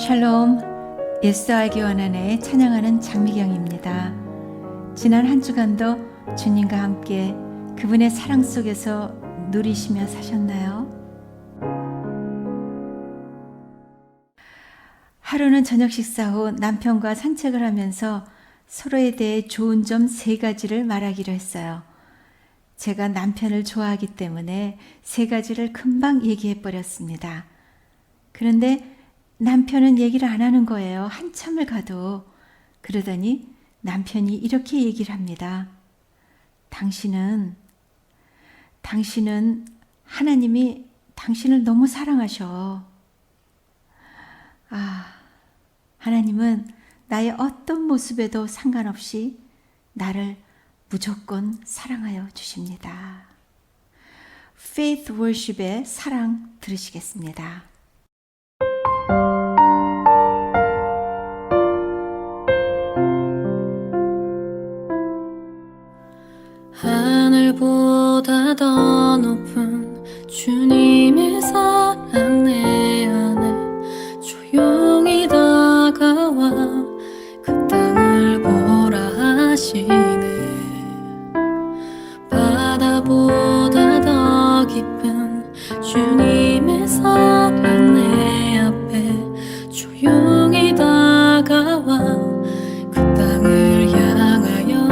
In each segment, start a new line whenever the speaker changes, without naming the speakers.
샬롬, 예수 알기 원하네 찬양하는 장미경입니다. 지난 한 주간도 주님과 함께 그분의 사랑 속에서 누리시며 사셨나요? 하루는 저녁 식사 후 남편과 산책을 하면서 서로에 대해 좋은 점 3가지를 말하기로 했어요. 제가 남편을 좋아하기 때문에 3가지를 금방 얘기해 버렸습니다. 그런데 남편은 얘기를 안 하는 거예요. 한참을 가도. 그러더니 남편이 이렇게 얘기를 합니다. 당신은 하나님이 당신을 너무 사랑하셔. 하나님은 나의 어떤 모습에도 상관없이 나를 무조건 사랑하여 주십니다. Faith Worship의 사랑 들으시겠습니다.
하늘보다 더 높은 주님의 사랑 내 안에 조용히 다가와 그 땅을 보라 하시네. 바다보다 더 깊은 주님의 사랑 내 앞에 조용히 다가와 그 땅을 향하여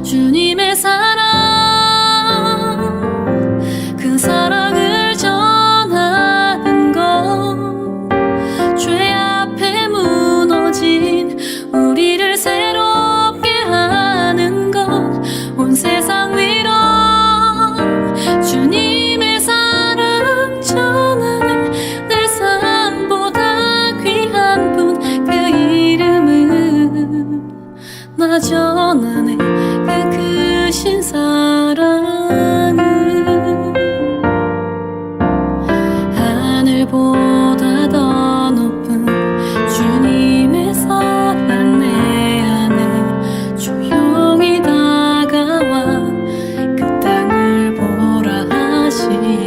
주님의 사랑, 그 사랑을 전하는 것, 죄 앞에 무너진 우리를 새롭게 하는 것, 온 세상 위로 주님의 사랑 전하는 내 삶보다 귀한 분, 그 이름은 나 전하네. 그 크신 사랑은 하늘보다 더 높은 주님의 사랑 내 안에 조용히 다가와 그 땅을 보라 하시네.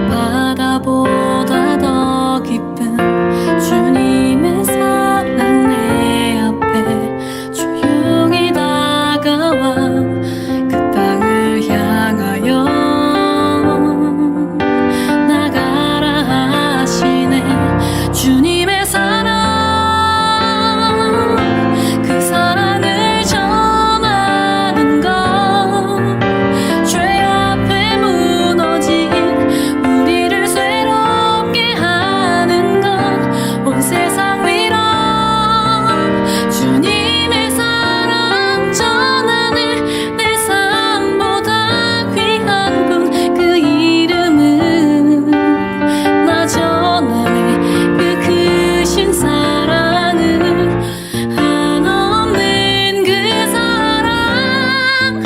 바다보다 더 깊은 주님의 사랑 내 앞에 조용히 다가와 그 땅을 향하여 나가라 하시네. 주님의 사랑, 그 사랑을 전하는 것, 죄 앞에 무너진 우리를 새롭게 하는 것, 온 세상 위로 주님의 사랑 전하네. 내 삶보다 귀한 분, 그 이름은 나 전하네. 그 크신 사랑을 한없는 그 사랑,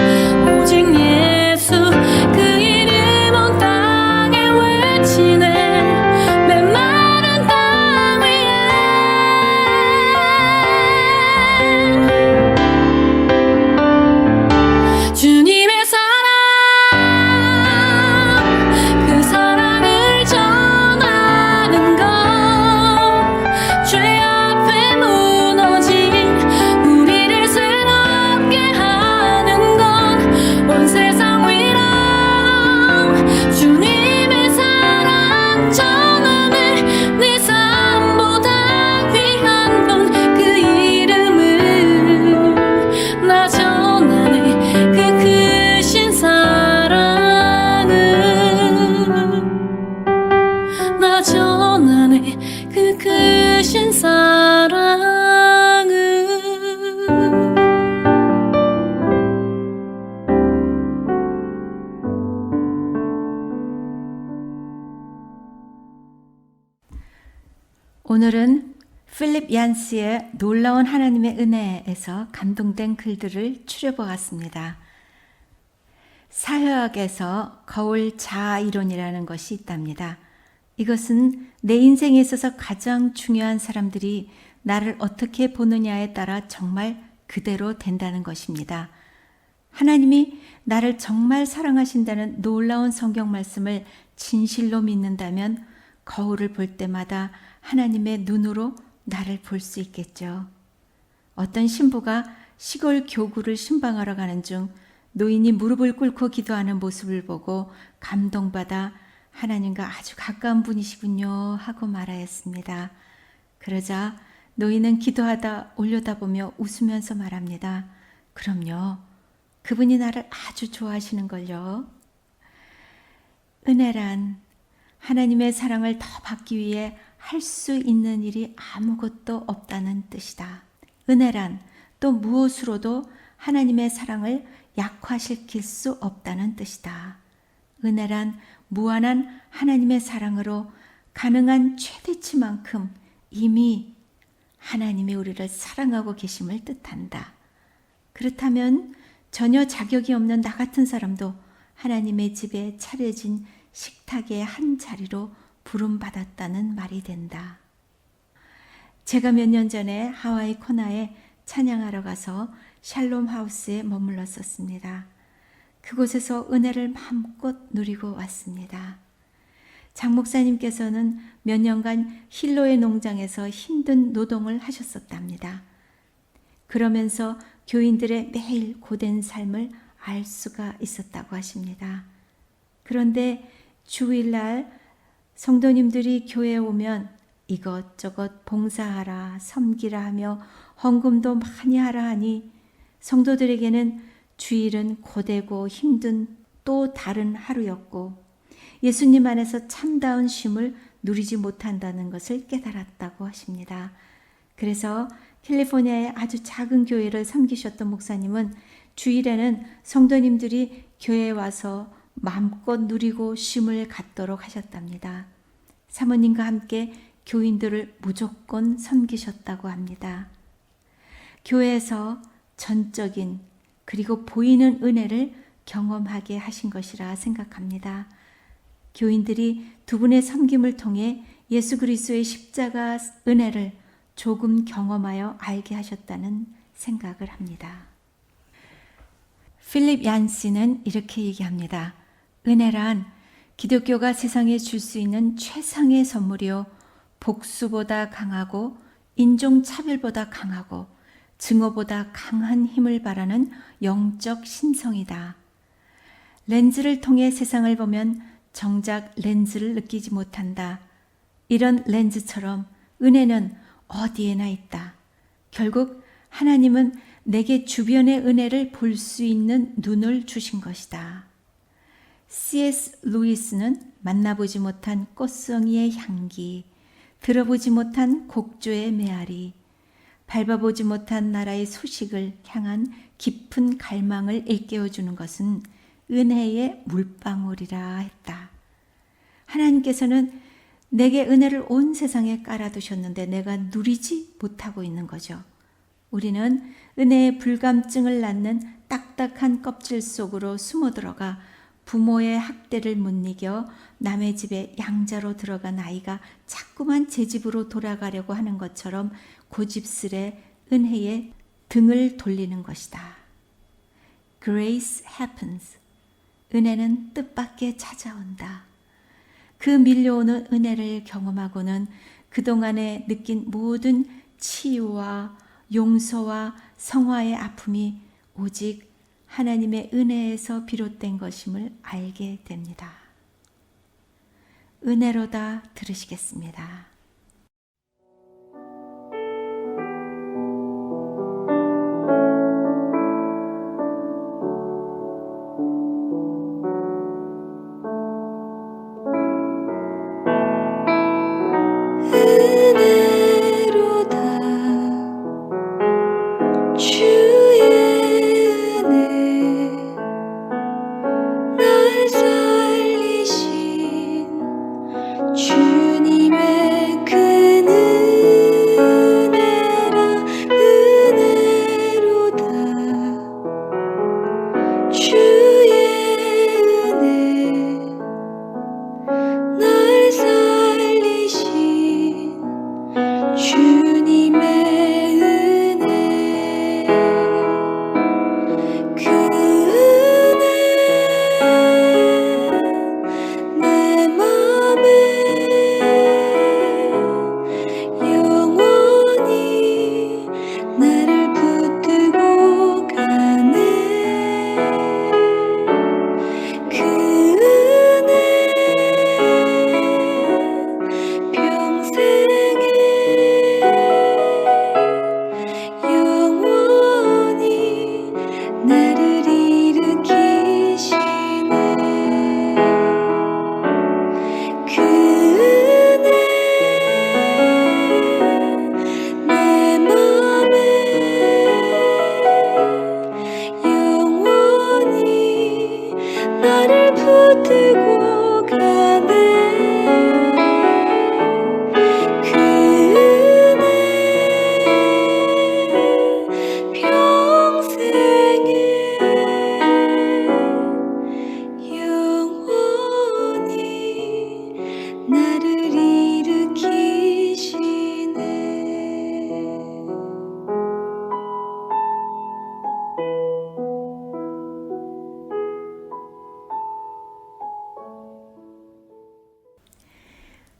오직 예수 그 이름 온 땅에 외치네. 메마른 땅 위에 주님의 사랑, 그 사랑을 전하는 것, 죄 앞에 무너진 우리를 새롭게 하는 것, 온 세상 위로 주님의 사랑 전하네. 내 삶보다 귀한 분, 그 이름은 나 전하네. 그 크신 사랑은 나 전하네. 그 크신 사랑은
오늘은 필립 얀스의 놀라운 하나님의 은혜에서 감동된 글들을 추려보았습니다. 사회학에서 거울 자아 이론이라는 것이 있답니다. 이것은 내 인생에 있어서 가장 중요한 사람들이 나를 어떻게 보느냐에 따라 정말 그대로 된다는 것입니다. 하나님이 나를 정말 사랑하신다는 놀라운 성경 말씀을 진실로 믿는다면 거울을 볼 때마다 하나님의 눈으로 나를 볼 수 있겠죠. 어떤 신부가 시골 교구를 신방하러 가는 중 노인이 무릎을 꿇고 기도하는 모습을 보고 감동받아 하나님과 아주 가까운 분이시군요 하고 말하였습니다. 그러자 노인은 기도하다 올려다보며 웃으면서 말합니다. 그럼요. 그분이 나를 아주 좋아하시는걸요. 은혜란 하나님의 사랑을 더 받기 위해 할 수 있는 일이 아무것도 없다는 뜻이다. 은혜란 또 무엇으로도 하나님의 사랑을 약화시킬 수 없다는 뜻이다. 은혜란 무한한 하나님의 사랑으로 가능한 최대치만큼 이미 하나님이 우리를 사랑하고 계심을 뜻한다. 그렇다면 전혀 자격이 없는 나 같은 사람도 하나님의 집에 차려진 식탁의 한 자리로 부름받았다는 말이 된다. 제가 몇 년 전에 하와이 코나에 찬양하러 가서 샬롬 하우스에 머물렀었습니다. 그곳에서 은혜를 마음껏 누리고 왔습니다. 장 목사님께서는 몇 년간 힐로의 농장에서 힘든 노동을 하셨었답니다. 그러면서 교인들의 매일 고된 삶을 알 수가 있었다고 하십니다. 그런데 주일날 성도님들이 교회에 오면 이것저것 봉사하라, 섬기라 하며 헌금도 많이 하라 하니 성도들에게는 주일은 고되고 힘든 또 다른 하루였고 예수님 안에서 참다운 쉼을 누리지 못한다는 것을 깨달았다고 하십니다. 그래서 캘리포니아의 아주 작은 교회를 섬기셨던 목사님은 주일에는 성도님들이 교회에 와서 마음껏 누리고 쉼을 갖도록 하셨답니다. 사모님과 함께 교인들을 무조건 섬기셨다고 합니다. 교회에서 전적인 그리고 보이는 은혜를 경험하게 하신 것이라 생각합니다. 교인들이 두 분의 섬김을 통해 예수 그리스도의 십자가 은혜를 조금 경험하여 알게 하셨다는 생각을 합니다. 필립 얀시는 이렇게 얘기합니다. 은혜란 기독교가 세상에 줄 수 있는 최상의 선물이요 복수보다 강하고 인종차별보다 강하고 증오보다 강한 힘을 바라는 영적 신성이다. 렌즈를 통해 세상을 보면 정작 렌즈를 느끼지 못한다. 이런 렌즈처럼 은혜는 어디에나 있다. 결국 하나님은 내게 주변의 은혜를 볼 수 있는 눈을 주신 것이다. C.S. 루이스는 만나보지 못한 꽃송이의 향기, 들어보지 못한 곡조의 메아리, 밟아보지 못한 나라의 소식을 향한 깊은 갈망을 일깨워주는 것은 은혜의 물방울이라 했다. 하나님께서는 내게 은혜를 온 세상에 깔아두셨는데 내가 누리지 못하고 있는 거죠. 우리는 은혜의 불감증을 낳는 딱딱한 껍질 속으로 숨어 들어가 부모의 학대를 못 이겨 남의 집에 양자로 들어간 아이가 자꾸만 제 집으로 돌아가려고 하는 것처럼 고집스레 은혜에 등을 돌리는 것이다. Grace happens. 은혜는 뜻밖의 찾아온다. 그 밀려오는 은혜를 경험하고는 그동안에 느낀 모든 치유와 용서와 성화의 아픔이 오직 하나님의 은혜에서 비롯된 것임을 알게 됩니다. 은혜로다 들으시겠습니다.
주님의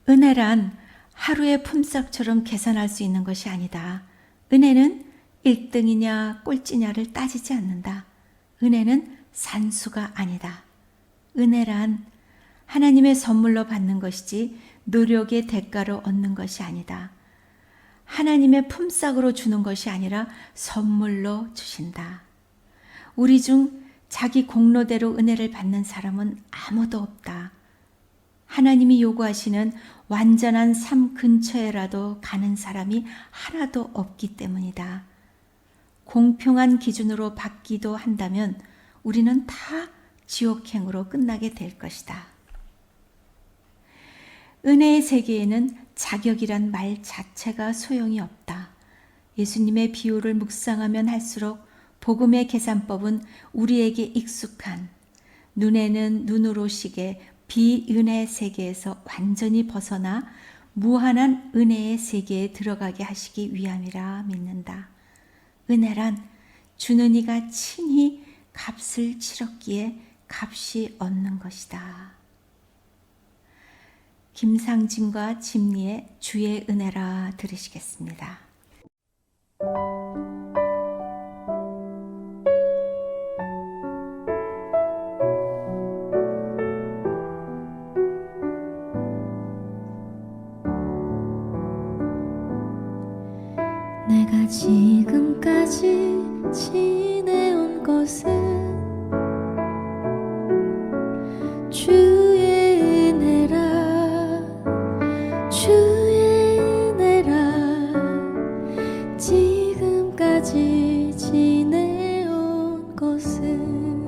은혜란 하루의 품삯처럼 계산할 수 있는 것이 아니다. 은혜는 1등이냐 꼴찌냐를 따지지 않는다. 은혜는 산수가 아니다. 은혜란 하나님의 선물로 받는 것이지 노력의 대가로 얻는 것이 아니다. 하나님의 품삯으로 주는 것이 아니라 선물로 주신다. 우리 중 자기 공로대로 은혜를 받는 사람은 아무도 없다. 하나님이 요구하시는 완전한 삶 근처에라도 가는 사람이 하나도 없기 때문이다. 공평한 기준으로 받기도 한다면 우리는 다 지옥행으로 끝나게 될 것이다. 은혜의 세계에는 자격이란 말 자체가 소용이 없다. 예수님의 비유를 묵상하면 할수록 복음의 계산법은 우리에게 익숙한, 눈에는 눈으로 시게 비은혜 세계에서 완전히 벗어나 무한한 은혜의 세계에 들어가게 하시기 위함이라 믿는다. 은혜란 주는 이가 친히 값을 치렀기에 값이 얻는 것이다. 김상진과 진리의 주의 은혜라 들으시겠습니다.
내가 지금까지 지내온 것은 주의 은혜라, 주의 은혜라. 지금까지 지내온 것은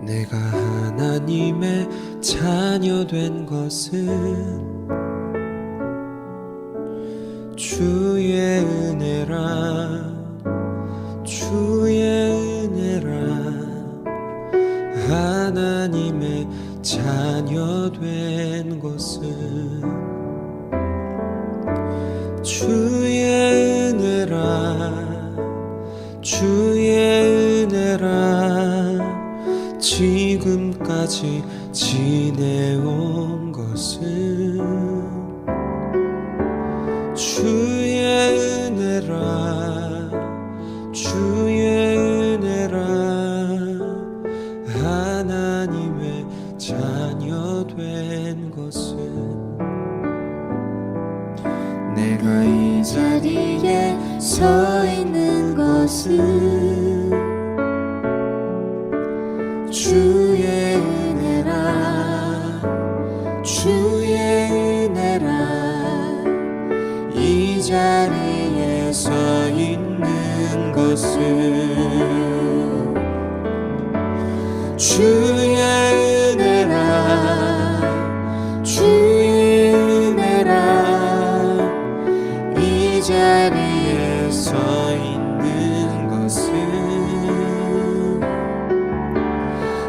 내가 하나님의 자녀 된 것은 주의 은혜라, 주의 은혜라. 하나님의 자녀 된 것은 주의 은혜라, 주의 은혜라. 지금까지 지내온 것은 주의 은혜라, 주의 은혜라. 하나님의 자녀 된 것은 내가 이 자리에 서 있는 것은 주의 은혜라, 주의 은혜라. 이 자리에 서 있는 것은 주의 은혜라, 주의 은혜라. 이 자리에 서 있는 것은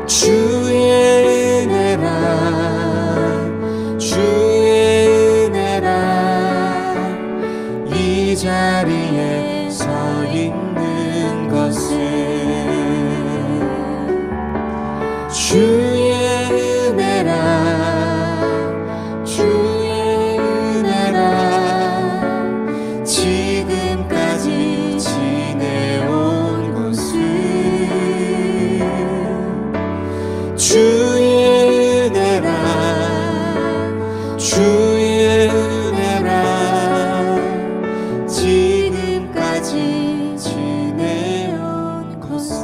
주의 은혜라, 주의 은혜라. 이 자리에 서 있는 것은 주의 은혜라, 주의 은혜라. 지금까지 지내온 것은 주의 은혜라, 주의 은혜라. 지금까지 지내온 것은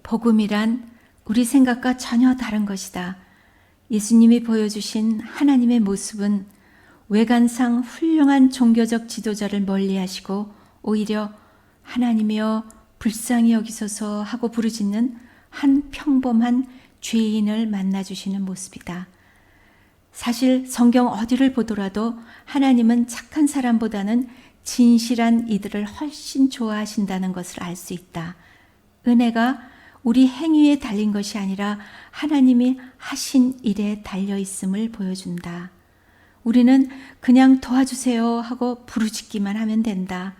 복음이란 우리 생각과 전혀 다른 것이다. 예수님이 보여주신 하나님의 모습은 외관상 훌륭한 종교적 지도자를 멀리하시고 오히려 하나님이여 불쌍히 여기소서 하고 부르짖는 한 평범한 죄인을 만나주시는 모습이다. 사실 성경 어디를 보더라도 하나님은 착한 사람보다는 진실한 이들을 훨씬 좋아하신다는 것을 알 수 있다. 은혜가 우리 행위에 달린 것이 아니라 하나님이 하신 일에 달려 있음을 보여준다. 우리는 그냥 도와주세요 하고 부르짖기만 하면 된다.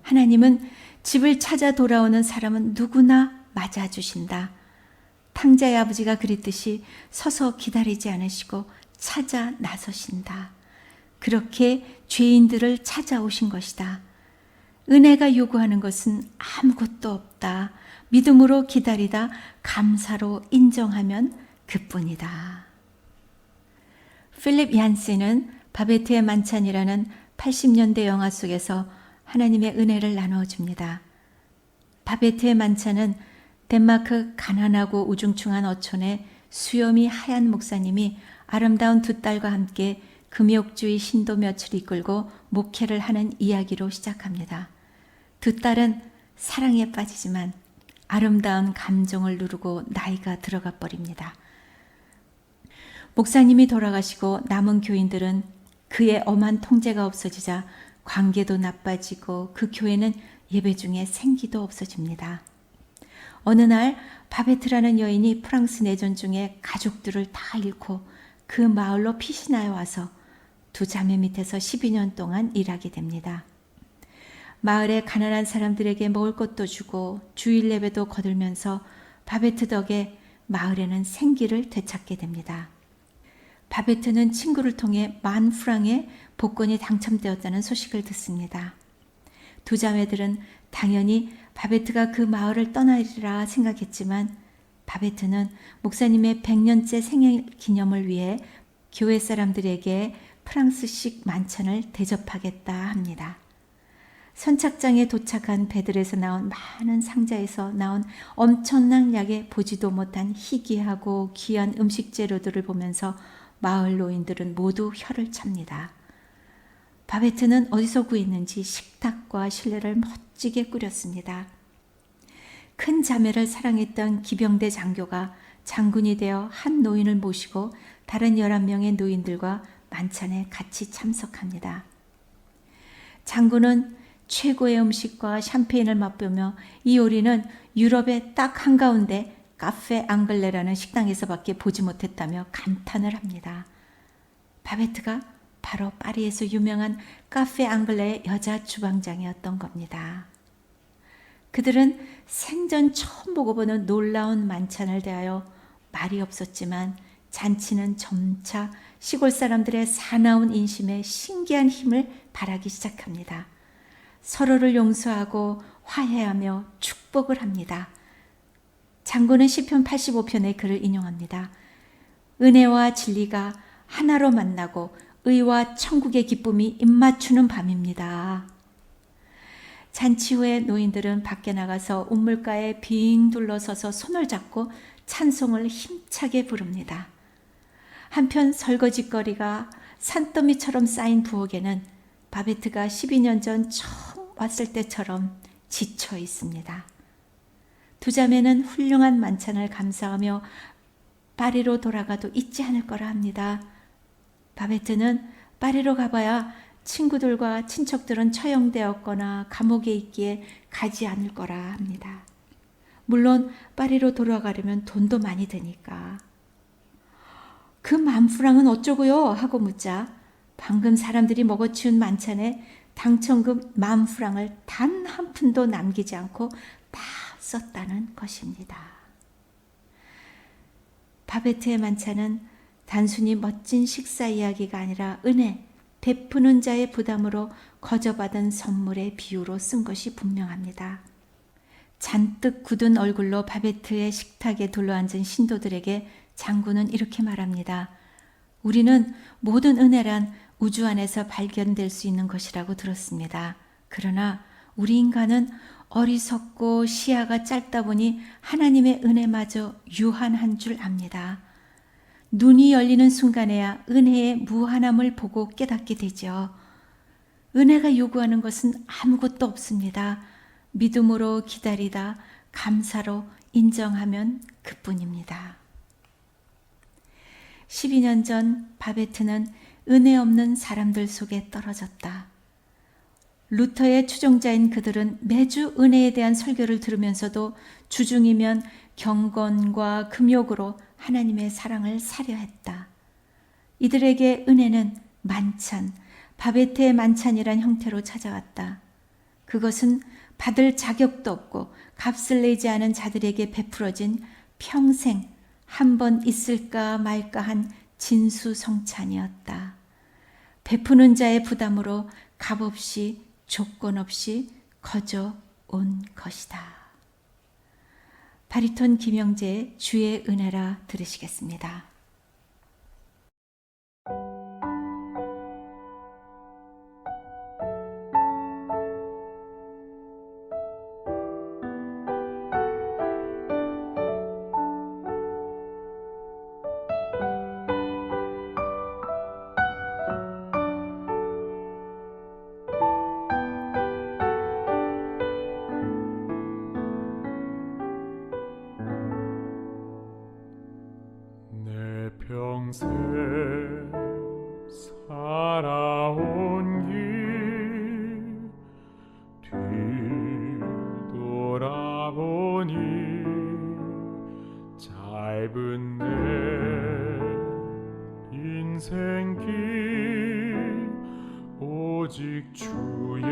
하나님은 집을 찾아 돌아오는 사람은 누구나 맞아주신다. 탕자의 아버지가 그랬듯이 서서 기다리지 않으시고 찾아 나서신다. 그렇게 죄인들을 찾아오신 것이다. 은혜가 요구하는 것은 아무것도 없다. 믿음으로 기다리다 감사로 인정하면 그뿐이다. 필립 얀센은 바베트의 만찬이라는 80년대 영화 속에서 하나님의 은혜를 나누어 줍니다. 바베트의 만찬은 덴마크 가난하고 우중충한 어촌에 수염이 하얀 목사님이 아름다운 두 딸과 함께 금욕주의 신도 며칠 이끌고 목회를 하는 이야기로 시작합니다. 두 딸은 사랑에 빠지지만 아름다운 감정을 누르고 나이가 들어가 버립니다. 목사님이 돌아가시고 남은 교인들은 그의 엄한 통제가 없어지자 관계도 나빠지고 그 교회는 예배 중에 생기도 없어집니다. 어느 날 바베트라는 여인이 프랑스 내전 중에 가족들을 다 잃고 그 마을로 피신하여 와서 두 자매 밑에서 12년 동안 일하게 됩니다. 마을의 가난한 사람들에게 먹을 것도 주고 주일 예배도 거들면서 바베트 덕에 마을에는 생기를 되찾게 됩니다. 바베트는 친구를 통해 10,000프랑의 복권이 당첨되었다는 소식을 듣습니다. 두 자매들은 당연히 바베트가 그 마을을 떠나리라 생각했지만 바베트는 목사님의 100년째 생일 기념을 위해 교회 사람들에게 프랑스식 만찬을 대접하겠다 합니다. 선착장에 도착한 배들에서 나온 많은 상자에서 나온 엄청난 양의 보지도 못한 희귀하고 귀한 음식 재료들을 보면서 마을 노인들은 모두 혀를 찹니다. 바베트는 어디서 구했는지 식탁과 실내를 멋지게 꾸렸습니다. 큰 자매를 사랑했던 기병대 장교가 장군이 되어 한 노인을 모시고 다른 11명의 노인들과 만찬에 같이 참석합니다. 장군은 최고의 음식과 샴페인을 맛보며 이 요리는 유럽의 딱 한가운데 카페 앙글레라는 식당에서밖에 보지 못했다며 감탄을 합니다. 바베트가 바로 파리에서 유명한 카페 앙글레의 여자 주방장이었던 겁니다. 그들은 생전 처음 보고 보는 놀라운 만찬을 대하여 말이 없었지만 잔치는 점차 시골 사람들의 사나운 인심에 신기한 힘을 발하기 시작합니다. 서로를 용서하고 화해하며 축복을 합니다. 장군은 시편 85편의 글을 인용합니다. 은혜와 진리가 하나로 만나고 의와 천국의 기쁨이 입맞추는 밤입니다. 잔치 후에 노인들은 밖에 나가서 우물가에 빙 둘러서서 손을 잡고 찬송을 힘차게 부릅니다. 한편 설거지거리가 산더미처럼 쌓인 부엌에는 바베트가 12년 전 처음 왔을 때처럼 지쳐 있습니다. 두 자매는 훌륭한 만찬을 감사하며 파리로 돌아가도 잊지 않을 거라 합니다. 바베트는 파리로 가봐야 친구들과 친척들은 처형되었거나 감옥에 있기에 가지 않을 거라 합니다. 물론 파리로 돌아가려면 돈도 많이 드니까. 그 10,000프랑은 어쩌고요? 하고 묻자 방금 사람들이 먹어치운 만찬에 당첨금 10,000프랑을 단 한 푼도 남기지 않고 다 썼다는 것입니다. 바베트의 만찬은 단순히 멋진 식사 이야기가 아니라 은혜, 베푸는 자의 부담으로 거저받은 선물의 비유로 쓴 것이 분명합니다. 잔뜩 굳은 얼굴로 바베트의 식탁에 둘러앉은 신도들에게 장군은 이렇게 말합니다. 우리는 모든 은혜란 우주 안에서 발견될 수 있는 것이라고 들었습니다. 그러나 우리 인간은 어리석고 시야가 짧다 보니 하나님의 은혜마저 유한한 줄 압니다. 눈이 열리는 순간에야 은혜의 무한함을 보고 깨닫게 되죠. 은혜가 요구하는 것은 아무것도 없습니다. 믿음으로 기다리다 감사로 인정하면 그뿐입니다. 12년 전 바베트는 은혜 없는 사람들 속에 떨어졌다. 루터의 추종자인 그들은 매주 은혜에 대한 설교를 들으면서도 주중이면 경건과 금욕으로 하나님의 사랑을 사려 했다. 이들에게 은혜는 만찬, 바베트의 만찬이란 형태로 찾아왔다. 그것은 받을 자격도 없고 값을 내지 않은 자들에게 베풀어진 평생 한 번 있을까 말까 한 진수성찬이었다. 베푸는 자의 부담으로 값없이 조건 없이 거저 온 것이다. 바리톤 김영재의 주의 은혜라 들으시겠습니다.
내 평생 살아온 길 뒤돌아보니 짧은 내 인생길 오직 주의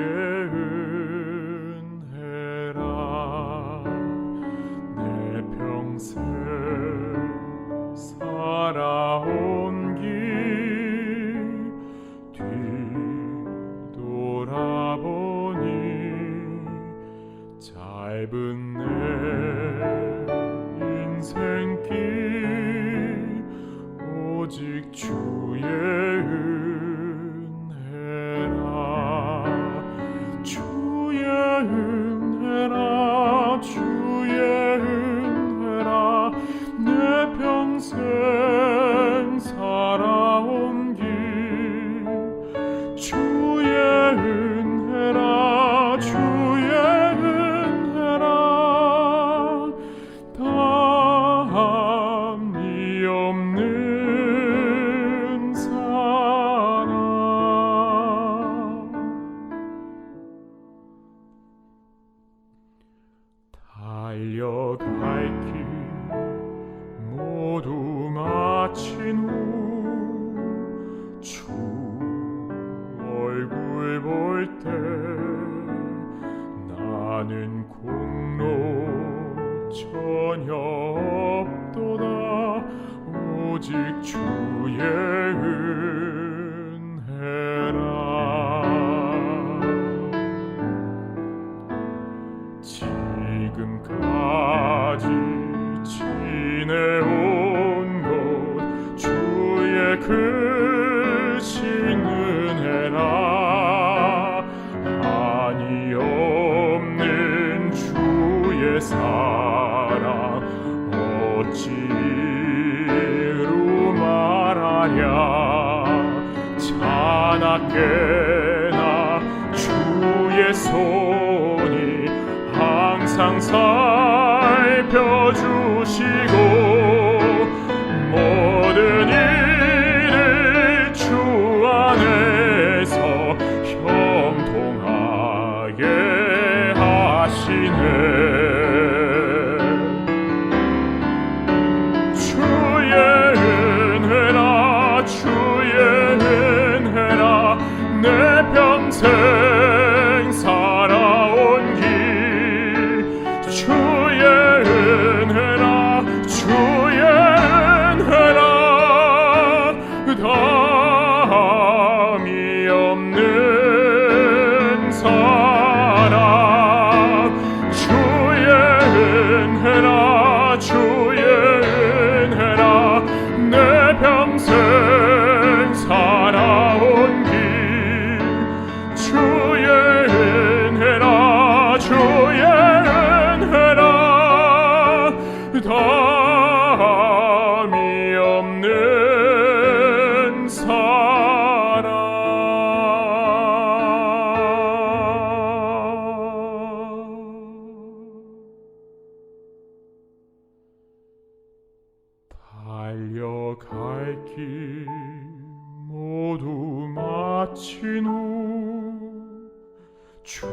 은혜라. 내 평생 살아온 길 뒤돌아보니 짧은 내 인생길 오직 주의 은혜라. 주의 은혜라. 주의 은혜라. 내 평생 살아온 길 주의 은혜라. 주의 은혜라. 다함이 없는 사랑. 달려갈 길 모두 마친 후 주 얼굴 볼 때 나는 공로 전혀 없도다. 오직 주의 은혜라. 지금까지 지내온 것 주의 크신 은혜라. 한이 없는 주의 사랑 어찌로 말하랴. 자나깨나 주의 손이 항상 살펴주시고 모든 일을 주 안에서 형통하게 하시네. 주의 은혜라. 주의 은혜라. 내 평생 살아온 길 주의 은혜라. 주의 은혜라. 다함이 없는 사랑. 주의 은혜라. 주의 은혜라. 내 평생 살아온 길 주의 은혜라. 주의 은혜라. 다함이 없는 사랑. 달려갈 길 모두 마친 후 주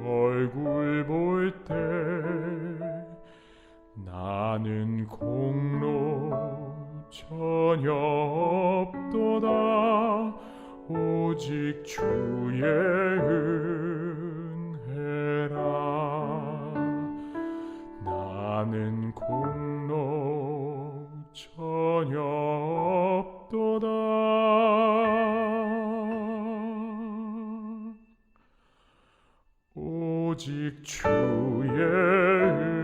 얼굴 볼 때 나는 공로 전혀 없도다. 오직 주의 은혜라. 나는 공로 전혀 없도다. 오직 주의 은혜라.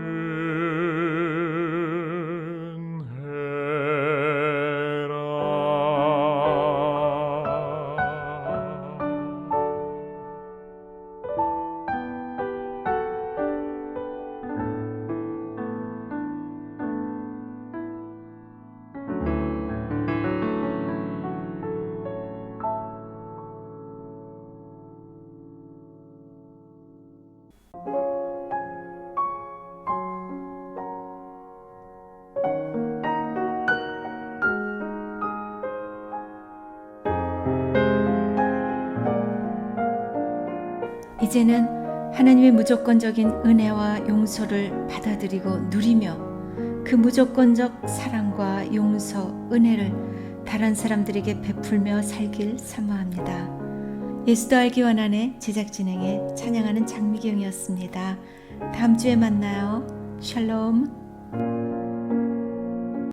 이제는 하나님의 무조건적인 은혜와 용서를 받아들이고 누리며 그 무조건적 사랑과 용서, 은혜를 다른 사람들에게 베풀며 살길 사모합니다. 예수도 알기 원하네 제작진행의 찬양하는 장미경이었습니다. 다음 주에 만나요. 샬롬.